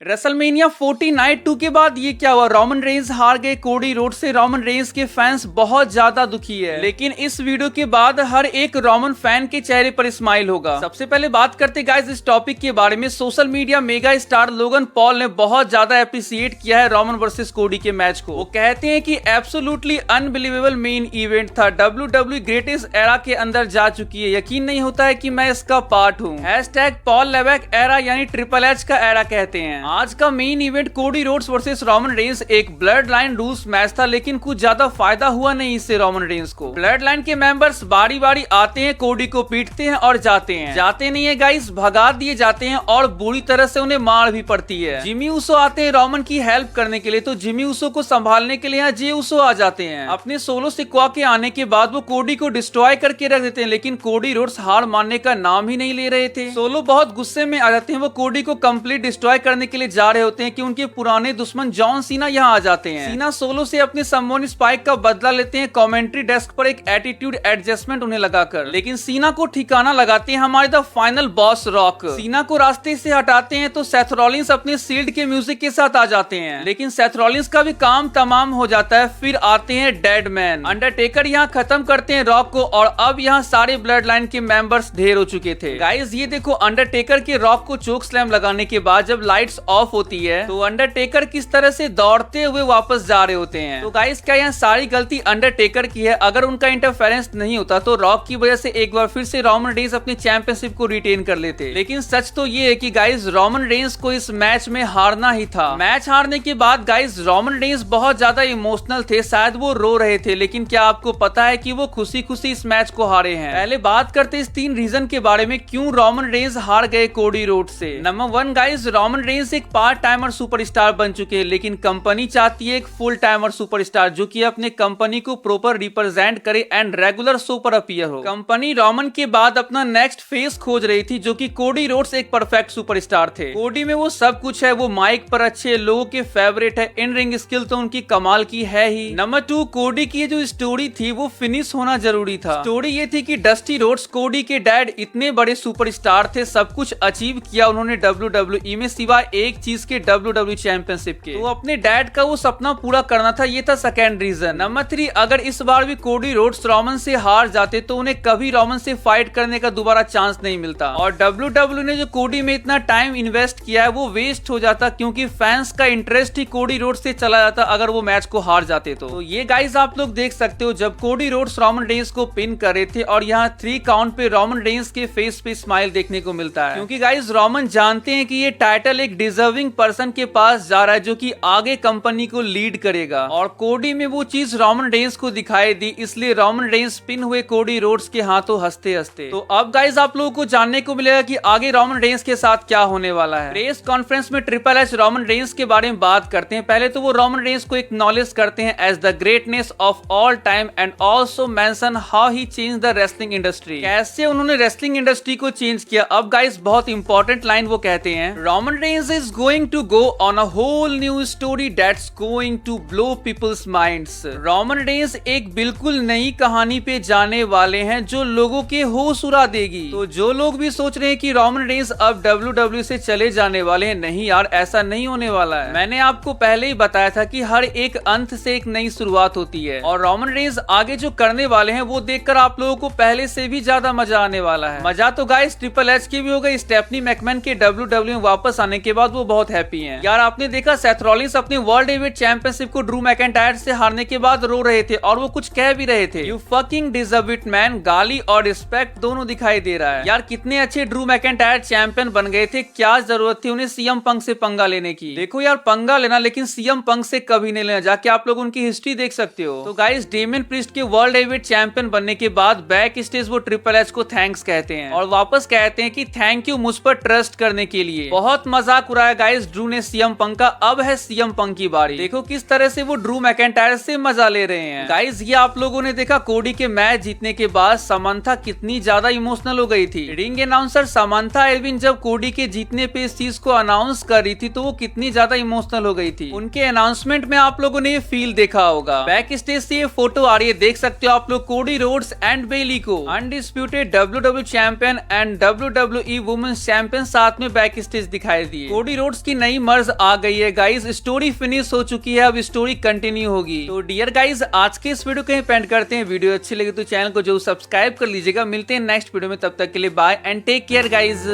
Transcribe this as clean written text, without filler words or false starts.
WrestleMania 40 night 2 के बाद ये क्या हुआ? रोमन रेंस हार गए कोडी रोड से। रोमन रेंस के फैंस बहुत ज्यादा दुखी है, लेकिन इस वीडियो के बाद हर एक रोमन फैन के चेहरे पर स्माइल होगा। सबसे पहले बात करते गाइस इस टॉपिक के बारे में। Social media mega star Logan Paul ने बहुत ज्यादा अप्रिशिएट किया है रोमन वर्सेस कोडी के मैच को। वो कहते हैं कि एब्सोल्युटली अनबिलीवेबल मेन इवेंट था। WWE ग्रेटेस्ट एरा के अंदर जा चुकी है। यकीन नहीं होता है कि मैं इसका पार्ट हूँ। #पॉल लेवेक एरा यानी ट्रिपल एच का एरा कहते हैं। आज का main event Cody Rhodes versus Roman Reigns एक ब्लड लाइन रूल्स मैच था, लेकिन कुछ ज्यादा फायदा हुआ नहीं इससे रोमन रेंस को। ब्लड लाइन के मेंबर्स बारी बारी आते हैं, कोडी को पीटते हैं और जाते हैं। जाते नहीं है गाइस, भगा दिए जाते हैं और बुरी तरह से उन्हें मार भी पड़ती है। जिमी ऊसो आते हैं रोमन की हेल्प करने के लिए, तो जिमी ऊसो को संभालने के लिए जे ऊसो आ जाते हैं। अपने सोलो सिक्वा के आने के बाद वो कोडी को डिस्ट्रॉय करके रख देते हैं, लेकिन कोडी रोड्स हार मानने का नाम ही नहीं ले रहे थे। सोलो बहुत गुस्से में आ जाते हैं। वो कोडी को कंप्लीट डिस्ट्रॉय करने के लिए जा रहे होते हैं कि उनके पुराने दुश्मन जॉन सीना यहाँ आ जाते हैं। सीना सोलो से अपने समवन स्पाइक का बदला लेते हैं कमेंट्री डेस्क पर एक एटीट्यूड एडजस्टमेंट उन्हें लगाकर, लेकिन सीना को ठिकाना लगाते हैं हमारे द फाइनल बॉस रॉक। सीना को रास्ते से हटाते हैं तो सेथ रॉलिंस अपने शील्ड के म्यूजिक के साथ आ जाते हैं, लेकिन सेथ रॉलिंस का भी काम तमाम हो जाता है। फिर आते हैं डेड मैन। अंडरटेकर यहाँ खत्म करते हैं रॉक को, और अब यहाँ सारे ब्लड लाइन के मेंबर्स ढेर हो चुके थे। गाइस ये देखो, अंडरटेकर के रॉक को चोक स्लैम लगाने के बाद जब लाइट्स ऑफ होती है तो अंडरटेकर किस तरह से दौड़ते हुए वापस जा रहे होते हैं। तो गाइस क्या यहाँ सारी गलती अंडरटेकर की है? अगर उनका इंटरफेरेंस नहीं होता तो रॉक की वजह से एक बार फिर से रोमन रेंस अपनी चैंपियनशिप को रिटेन कर लेते। लेकिन सच तो ये है कि गाइस रोमन रेंस को इस मैच में हारना ही था। मैच हारने के बाद गाइस रोमन रेंस बहुत ज्यादा इमोशनल थे, शायद वो रो रहे थे, लेकिन क्या आपको पता है कि वो खुशी खुशी इस मैच को हारे हैं? पहले बात करते इस 3 रीजन के बारे में क्यों रोमन रेंस हार गए कोडी रोड से। नंबर 1 गाइस, रोमन रेंस एक पार्ट टाइमर सुपरस्टार बन चुके हैं, लेकिन कंपनी चाहती है एक फुल टाइमर सुपरस्टार जो कि अपने कंपनी को प्रॉपर रिप्रेजेंट करे एंड रेगुलर शो पर अपीयर हो। कंपनी रोमन के बाद अपना नेक्स्ट फेस खोज रही थी, जो कि कोडी रोड्स एक परफेक्ट सुपरस्टार थे। कोडी में वो सब कुछ है, वो माइक पर अच्छे, लोगों के फेवरेट है, इन रिंग स्किल तो उनकी कमाल की है ही। नंबर 2, कोडी की जो स्टोरी थी वो फिनिश होना जरूरी था। स्टोरी ये थी कि डस्टी रोड्स कोडी के डैड इतने बड़े सुपरस्टार थे, सब कुछ अचीव किया उन्होंने WWE में सिवाय एक चीज के WWE चैंपियनशिप के। तो अपने डैड का वो सपना पूरा करना था, ये था सेकेंड रीजन। नंबर 3, अगर इस बार भी कोडी रोड्स रोमन से हार जाते तो उन्हें कभी रोमन से फाइट करने का दोबारा चांस नहीं मिलता, और WWE ने जो कोडी में इतना टाइम इन्वेस्ट किया है वो वेस्ट हो जाता, क्योंकि फैंस का इंटरेस्ट ही कोडी रोड्स से चला जाता अगर वो मैच को हार जाते तो ये गाइस आप लोग देख सकते हो, जब कोडी रोड्स रोमन रेंस को पिन कर रहे थे और यहाँ 3 काउंट पे रोमन रेंस के फेस पे स्माइल देखने को मिलता है, क्योंकि गाइस रोमन जानते हैं कि ये टाइटल एक डिजर्विंग पर्सन के पास जा रहा है जो कि आगे कंपनी को लीड करेगा, और कोडी में वो चीज रोमन रेंस को दिखाई दी, इसलिए रोमन रेंस पिन हुए कोडी रोड्स के हाथों हंसते हंसते। तो अब गाइस आप लोगों को जानने को मिलेगा कि आगे रोमन रेंस के साथ क्या होने वाला है। प्रेस कॉन्फ्रेंस में ट्रिपल एच रोमन रेंस के बारे में बात करते हैं। पहले तो वो रोमन रेंस को एक्नॉलेज करते हैं as the greatness of all time and also mention how he change the wrestling industry, कैसे उन्होंने रेसलिंग इंडस्ट्री को चेंज किया। अब गाइस बहुत इंपॉर्टेंट लाइन वो कहते हैं, Roman Reigns is going to go on a whole new story that's going to blow people's minds. Roman Reigns एक बिल्कुल नई कहानी पे जाने वाले हैं जो लोगों के होश उड़ा देगी। तो जो लोग भी सोच रहे हैं कि रोमन रेंस अब WWE से चले जाने वाले हैं, नहीं यार, ऐसा नहीं होने वाला है। मैंने आपको पहले ही बताया था कि हर एक अंत से एक नई शुरुआत होती है, और रोमन रेंस आगे जो करने वाले हैं वो देखकर आप लोगों को पहले से भी ज्यादा मजा आने वाला है। मजा तो गाइस ट्रिपल एच की भी हो गई, स्टेफनी मैकमैन के WWE में वापस आने के बाद वो बहुत हैप्पी हैं। यार आपने देखा सेथ रॉलिंस अपने वर्ल्ड हेवीवेट चैंपियनशिप को ड्रू मैकिंटायर से हारने के बाद रो रहे थे, और वो कुछ कह भी रहे थे, you fucking deserve it man. गाली और रिस्पेक्ट दोनों दिखाई दे रहा है। यार कितने अच्छे ड्रू मैकिंटायर चैंपियन बन गए थे, क्या जरूरत थी उन्हें सीएम पंक से पंगा लेने की। देखो यार, पंगा लेना लेकिन सीएम पंक से कभी नहीं लेना, जाके आप लोग उनकी हिस्ट्री देख सकते हो। तो गाइस डेमियन प्रीस्ट के वर्ल्ड हेवीवेट चैंपियन बनने के बाद बैक स्टेज वो ट्रिपल एच को थैंक्स कहते हैं, और वापस कहते हैं कि थैंक यू मुझ पर ट्रस्ट करने के लिए। बहुत मजाक उड़ाया गाइस ड्रू ने सीएम पंक का। अब है सीएम पंक की बारी। देखो किस तरह से वो ड्रू मैकिंटायर से मजा ले रहे हैं। गाइस ये आप लोगों ने देखा कोडी के मैच जीतने के बाद समंथा कितनी ज्यादा इमोशनल हो गई थी। रिंग अनाउंसर समंथा एल्विन जब कोडी के जीतने पे इस चीज को अनाउंस कर रही थी तो वो कितनी ज्यादा इमोशनल हो गई थी। उनके अनाउंसमेंट में आप लोगों ने ये फील देखा होगा। बैक स्टेज से ये फोटो आ रही है, देख सकते हो आप लोग कोडी रोड्स एंड बेली को undisputed WWE champion and WWE women's champion साथ में बैक स्टेज दिखाई दिए। कोडी रोड्स की नई मर्ज आ गई है गाइज, स्टोरी फिनिश हो चुकी है, अब स्टोरी कंटिन्यू होगी। तो डियर गाइज आज के इस वीडियो को यहीं पेंड करते हैं। वीडियो अच्छी लगी तो चैनल को जो सब्सक्राइब कर लीजिएगा। मिलते हैं नेक्स्ट वीडियो में, तब तक के लिए bye and take care guys.